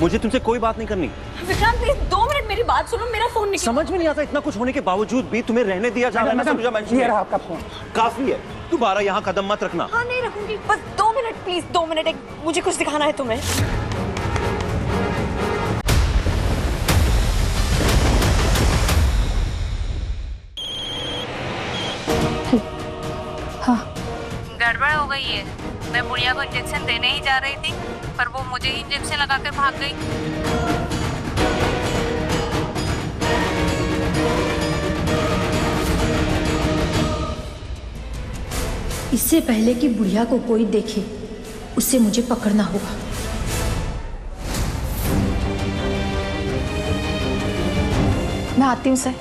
मुझे तुमसे कोई बात नहीं करनी। विक्रांत प्लीज 2 मिनट मेरी बात सुनो, मेरा फोन नहीं। समझ में नहीं आता इतना कुछ होने के बावजूद भी तुम्हें रहने दिया जा रहा है। ये रहा आपका फोन। काफी है, दोबारा यहाँ कदम मत रखना। हाँ नहीं रखूंगी, बस 2 मिनट प्लीज, 2 मिनट, एक मुझे कुछ दिखाना है तुम्हें। हाँ गड़बड़ हो गई है। मैं बुढ़िया को इंजेक्शन देने ही जा रही थी, पर वो मुझे ही इंजेक्शन लगा कर भाग गई। इससे पहले कि बुढ़िया को कोई देखे, उससे मुझे पकड़ना होगा। मैं आती हूँ सर।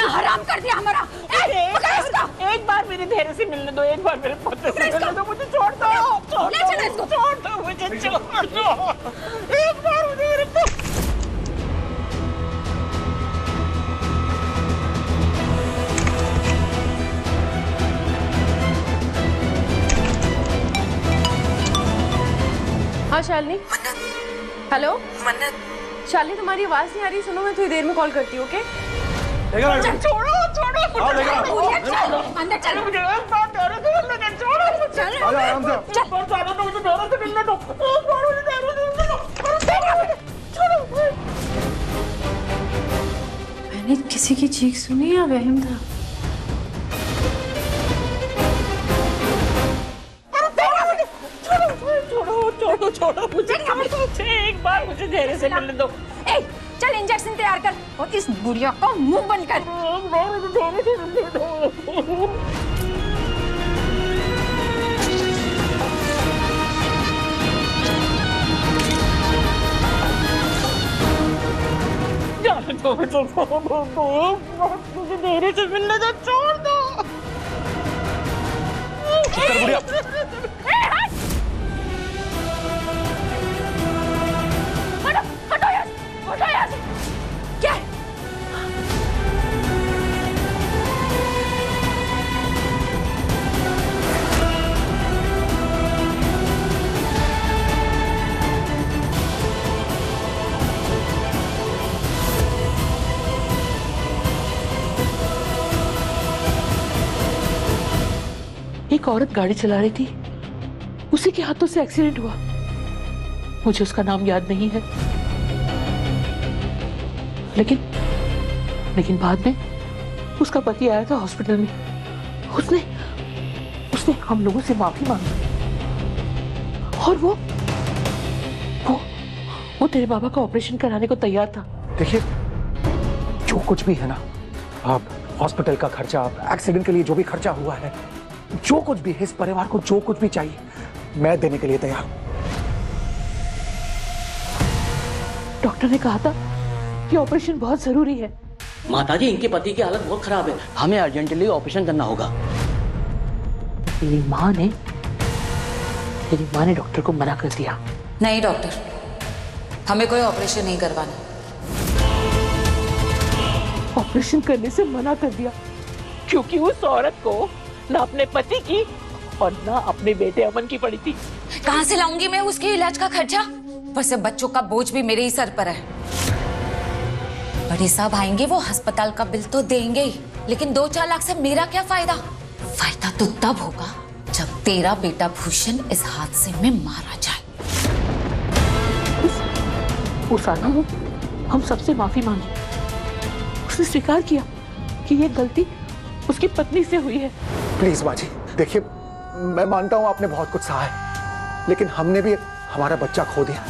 हराम कर दिया हमारा। एक बार मेरे धैर्य से मिलने दो, एक बार मेरे पति से मिलने दो, मुझे छोड़ दो, छोड़ दो, छोड़ दो, मुझे छोड़ दो, एक बार मुझे मेरे हाँ शालिनी। हेलो मन्नत, शालिनी, तुम्हारी आवाज नहीं आ रही, सुनो मैं थोड़ी देर में कॉल करती हूँ। ओके छोड़ो, छोड़ो, अंदर चलो। मुझे एक बार धैर्य से मिलने दो, छोड़ो, चलो आराम से, एक बार जाने दो, मुझे धैर्य से मिलने दो, एक बार मुझे धैर्य से मिलने दो, छोड़ो। मैंने किसी की चीख सुनी या वहम था? छोड़ो, छोड़ो मुझे, एक बार मुझे धैर्य से मिलने दो। चल इंजेक्शन तैयार कर और इस बुढ़िया को मुंह बंद कर। मुझे धैर्य से मिलने दो, छोड़ दो। बुढ़िया क्या एक औरत गाड़ी चला रही थी, उसी के हाथों से एक्सीडेंट हुआ। मुझे उसका नाम याद नहीं है, लेकिन बाद में उसका पति आया था हॉस्पिटल में। उसने हम लोगों से माफी मांगी और वो तेरे बाबा का ऑपरेशन कराने को तैयार था। देखिए, जो कुछ भी है ना, आप हॉस्पिटल का खर्चा, एक्सीडेंट के लिए जो भी खर्चा हुआ है, जो कुछ भी है, इस परिवार को जो कुछ भी चाहिए, मैं देने के लिए तैयार हूं। डॉक्टर ने कहा था कि ऑपरेशन बहुत जरूरी है। माताजी, इनके पति की हालत बहुत खराब है, हमें अर्जेंटली ऑपरेशन करना होगा। तेरी माँ ने डॉक्टर को मना कर दिया। नहीं डॉक्टर, हमें कोई ऑपरेशन नहीं करवाना। ऑपरेशन करने से मना कर दिया क्योंकि उस औरत को ना अपने पति की और ना अपने बेटे अमन की पड़ी थी। कहाँ से लाऊंगी मैं उसके इलाज का खर्चा? वैसे बच्चों का बोझ भी मेरे ही सर पर है। बड़े साहब आएंगे, वो अस्पताल का बिल तो देंगे ही, लेकिन 2-4 लाख से मेरा क्या फायदा? फायदा तो तब होगा जब तेरा बेटा भूषण इस हादसे में मारा जाए। उस आना हम सबसे माफी मांगी। उसने स्वीकार किया कि ये गलती उसकी पत्नी से हुई है। प्लीज बाजी, देखिए, मैं मानता हूं आपने बहुत कुछ सहा है, लेकिन हमने भी हमारा बच्चा खो दिया।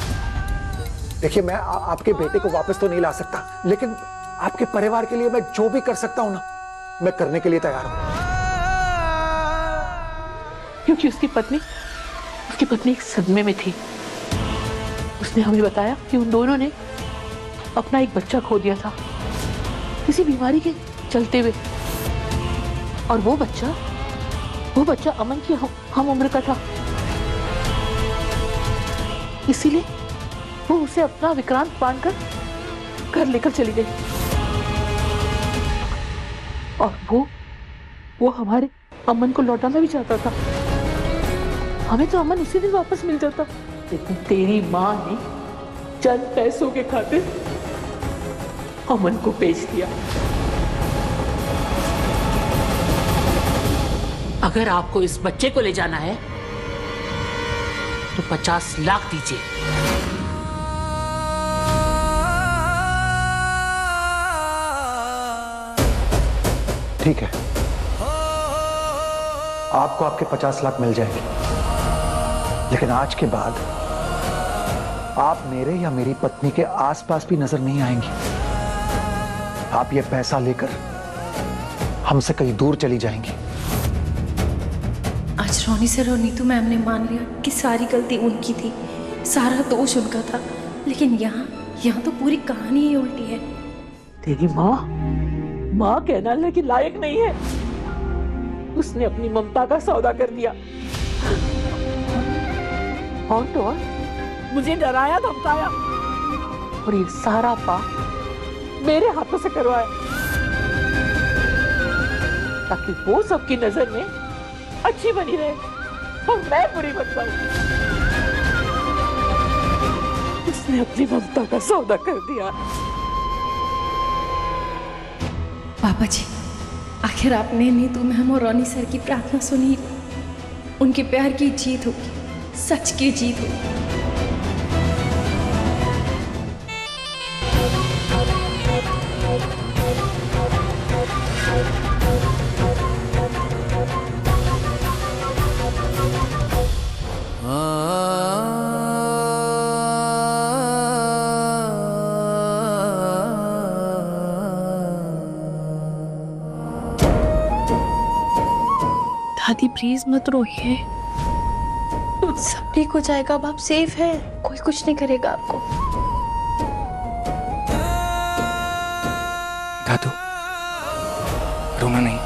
देखिए, मैं आपके बेटे को वापस तो नहीं ला सकता, लेकिन आपके परिवार के लिए मैं जो भी कर सकता हूं ना, मैं करने के लिए तैयार हूं। क्योंकि उसकी पत्नी उसकी पत्नी एक सदमे में थी। उसने हमें बताया कि उन दोनों ने अपना एक बच्चा खो दिया था किसी बीमारी के चलते हुए, और वो बच्चा अमन की हम उम्र का था। इसीलिए वो उसे अपना विक्रांत मानकर घर लेकर चली गई, और वो हमारे अमन को लौटाना भी चाहता था। हमें तो अमन उसी दिन वापस मिल जाता, लेकिन तेरी माँ ने चंद पैसों के खातिर अमन को बेच दिया। अगर आपको इस बच्चे को ले जाना है तो 50 लाख दीजिए। ठीक है, आपको आपके 50 लाख मिल जाएंगे, लेकिन आज के बाद आप मेरे या मेरी पत्नी के आसपास भी नजर नहीं आएंगी। आप ये पैसा लेकर हमसे कहीं दूर चली जाएंगी। आज रोनी से नीतू मैम ने मान लिया कि सारी गलती उनकी थी, सारा दोष उनका था, लेकिन यहाँ तो पूरी कहानी ही उल्टी है। तेरी माँ कहना लेकिन लायक नहीं है। उसने अपनी ममता का सौदा कर दिया, और तो और मुझे डराया धमकाया, और ये सारा पाप मेरे हाथों से करवाया, ताकि वो सबकी नजर में अच्छी बनी रहे और मैं बुरी बन जाऊं। उसने अपनी ममता का सौदा कर दिया। पापा जी, आखिर आपने नीतू मैम और रोनी सर की प्रार्थना सुनी। उनके प्यार की जीत होगी, सच की जीत होगी। दादी प्लीज मत रोइए, सब ठीक हो जाएगा। अब आप सेफ है, कोई कुछ नहीं करेगा आपको। दादू, रोना नहीं।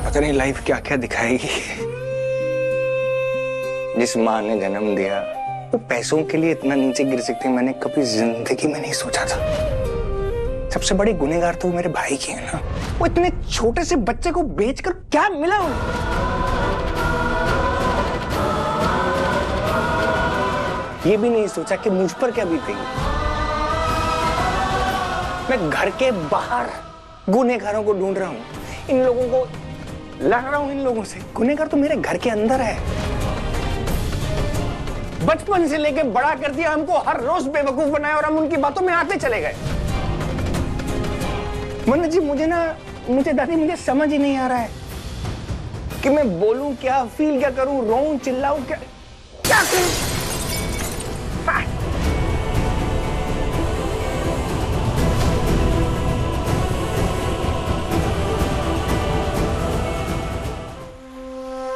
पता नहीं लाइफ क्या क्या दिखाएगी। जिस माँ ने जन्म दिया वो पैसों के लिए इतना नीचे गिर सकती, मैंने कभी जिंदगी में नहीं सोचा था। सबसे बड़ी गुनहगार तो मेरे भाई की है ना। वो इतने छोटे से बच्चे को बेचकर क्या मिला उन्हें? ये भी नहीं सोचा कि मुझ पर क्या बीतेगी। मैं घर के बाहर गुनहगारों को ढूंढ रहा हूं, इन लोगों को लड़ रहा हूं। इन लोगों से गुनहगार तो मेरे घर के अंदर है। बचपन से लेके बड़ा कर दिया हमको, हर रोज बेवकूफ बनाया और हम उनकी बातों में आते चले गए। मन्नत जी, मुझे दादी, मुझे समझ ही नहीं आ रहा है कि मैं बोलूं क्या, फील क्या करूं, रोऊं, चिल्लाऊं, क्या करूं।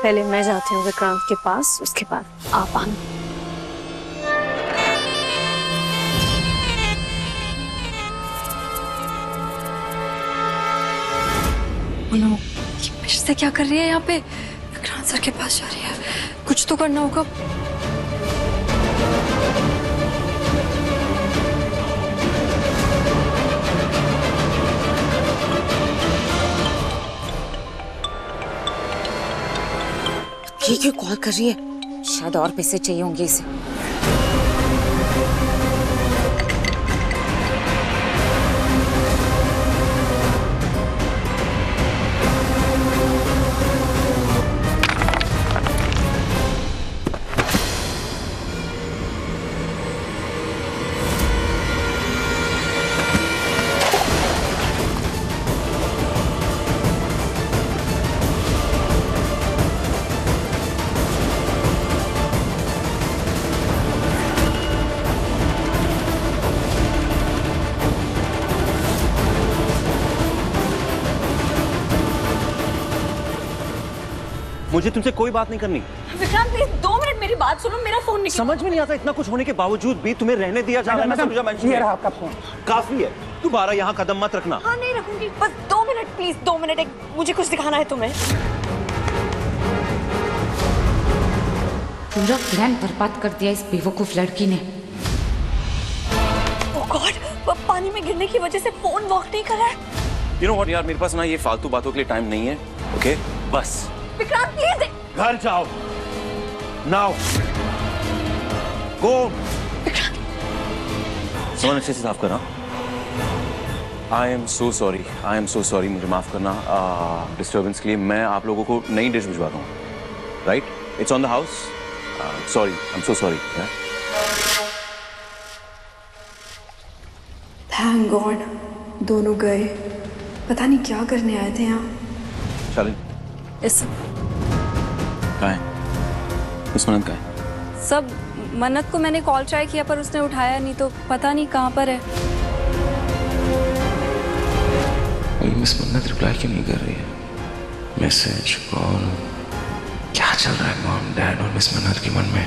पहले मैं जाती हूँ विक्रांत के पास, उसके बाद आप आना। ये से क्या कर रही है यहाँ पे? विक्रांत सर के पास जा रही है, कुछ तो करना होगा। ये क्यों कॉल कर रही है? शायद और पैसे चाहिए होंगे इसे। मुझे तुमसे कोई बात नहीं करनी। विक्रांत प्लीज 2 मिनट मेरी बात सुनो, मेरा फोन नहीं। समझ में नहीं आता, इतना कुछ होने के बावजूद भी तुम्हें रहने दिया जा रहा है ना सरोजा मैडम। ये रहा आपका फोन। काफी है, दोबारा यहाँ कदम मत रखना। हाँ नहीं रखूंगी, बस 2 मिनट प्लीज, 2 मिनट, एक मुझे कुछ दिखाना है तुम्हें। पूरा प्लान बर्बाद कर दिया इस बेवकूफ लड़की ने। ओह गॉड, पानी में गिरने की वजह से फोन वर्क नहीं कर रहा है। You know what यार, मेरे पास ना ये फालतू बातों के लिए टाइम नहीं है। ओके बस विक्रांत प्लीज। घर जाओ नाउ, गो। सामान अच्छे से साफ करना। आई एम सो सॉरी, मुझे माफ करना डिस्टर्बेंस के लिए। मैं आप लोगों को नई डिश भिजवा दूंगा। Right, it's on the house. Sorry, I am so sorry. Thank God दोनों गए, पता नहीं क्या करने आए थे यहाँ। शालिन इस कहाँ है? इस मन्नत कहाँ है? सब मन्नत को मैंने कॉल ट्राई किया पर उसने उठाया नहीं, तो पता नहीं कहाँ पर है। अभी मिस मन्नत रिप्लाई क्यों नहीं कर रही है? मैसेज, कॉल, क्या चल रहा है मॉम, डैड और मिस मन्नत के मन में?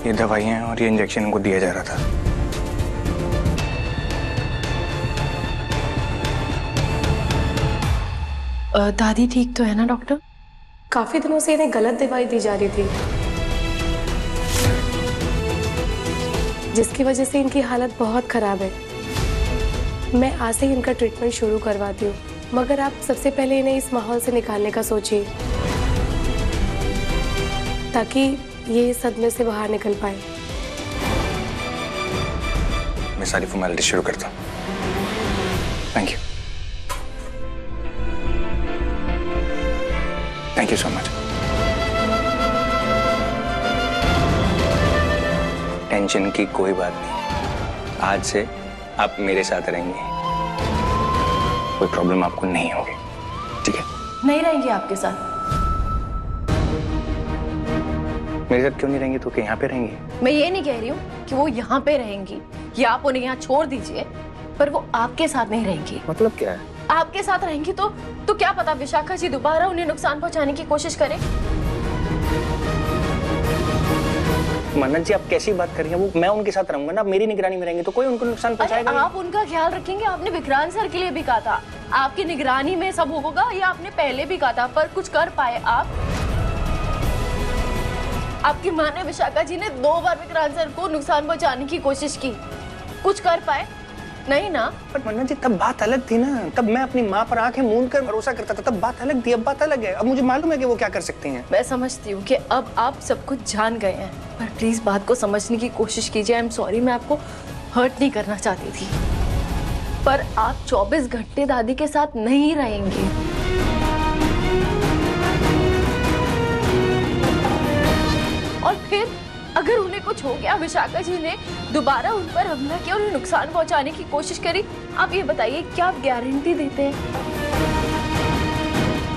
ये दवाइयाँ और ये इंजेक्शन इनको दिया जा रहा था। दादी ठीक तो है ना डॉक्टर? काफी दिनों से इन्हें गलत दवाई दी जा रही थी, जिसकी वजह से इनकी हालत बहुत खराब है। मैं आज से ही इनका ट्रीटमेंट शुरू करवाती हूँ, मगर आप सबसे पहले इन्हें इस माहौल से निकालने का सोचिए, ताकि ये इस सदमे से बाहर निकल पाए। मैं सारी फॉर्मेलिटी शुरू करता हूँ। Thank you so much. Tension की कोई बात नहीं, आज से आप मेरे साथ रहेंगे, कोई प्रॉब्लम आपको नहीं होगी, ठीक है? नहीं रहेंगी आपके साथ। मेरे साथ क्यों नहीं रहेंगी? तो क्या यहाँ पे रहेंगी? मैं ये नहीं कह रही हूँ कि वो यहाँ पे रहेंगी या आप उन्हें यहाँ छोड़ दीजिए, पर वो आपके साथ नहीं रहेंगी। मतलब क्या है? आपके साथ रहेंगी तो क्या पता विशाखा जी दोबारा उन्हें नुकसान पहुंचाने की कोशिश करें। मन्नत जी, आप कैसी बात कर रही हैं? वो मैं उनके साथ रहूंगा ना, मेरी निगरानी में रहेंगे तो कोई उनको नुकसान पहुंचाएगा नहीं। आप उनका ख्याल रखेंगे। आपने विक्रांत सर के लिए भी कहा था आपकी निगरानी में सब होगा, या आपने पहले भी कहा था, पर कुछ कर पाए आप? आपकी माँ ने, विशाखा जी ने 2 बार विक्रांत सर को नुकसान पहुंचाने की कोशिश की, कुछ कर पाए? नहीं ना। पर मन्नत जी, तब बात अलग थी ना, तब मैं अपनी माँ पर आंखें मूंद कर भरोसा करता था, तब बात अलग थी, अब बात अलग है। अब मुझे मालूम है कि वो क्या कर सकती हैं। मैं समझती हूँ कि अब आप सब कुछ जान गए हैं, पर प्लीज बात को समझने की कोशिश कीजिए। आई एम सॉरी, मैं आपको हर्ट नहीं करना चाहती थी, पर आप 24 घंटे दादी के साथ नहीं रहेंगे। और फिर अगर उन्हें कुछ हो गया, विशाखा जी ने दोबारा उन पर हमला किया, उन्हें नुकसान पहुंचाने की कोशिश करी, आप ये बताइए क्या आप गारंटी देते हैं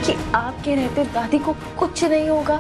कि आपके रहते दादी को कुछ नहीं होगा?